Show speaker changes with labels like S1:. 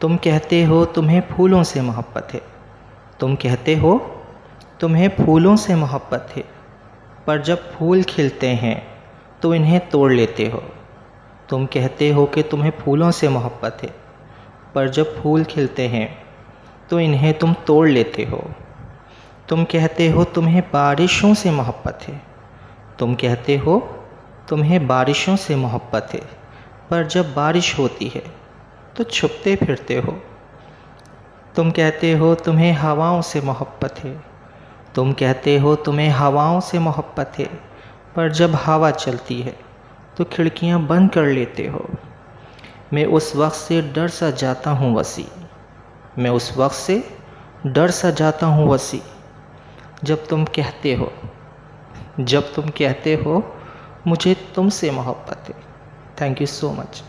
S1: तुम कहते हो तुम्हें फूलों से मोहब्बत है। तुम कहते हो तुम्हें फूलों से मोहब्बत है, पर जब फूल खिलते हैं तो इन्हें तोड़ लेते हो। तुम कहते हो कि तुम्हें फूलों से मोहब्बत है, पर जब फूल खिलते हैं तो इन्हें तुम तोड़ लेते हो। तुम कहते हो तुम्हें बारिशों से मोहब्बत है। तुम कहते हो तुम्हें बारिशों से मोहब्बत है, पर जब बारिश होती है तो छुपते फिरते हो। तुम कहते हो तुम्हें हवाओं से मोहब्बत है। तुम कहते हो तुम्हें हवाओं से मोहब्बत है, पर जब हवा चलती है तो खिड़कियां बंद कर लेते हो। मैं उस वक्त से डर सा जाता हूँ वसी। मैं उस वक्त से डर सा जाता हूँ वसी, जब तुम कहते हो मुझे तुमसे मोहब्बत है। Thank you so much.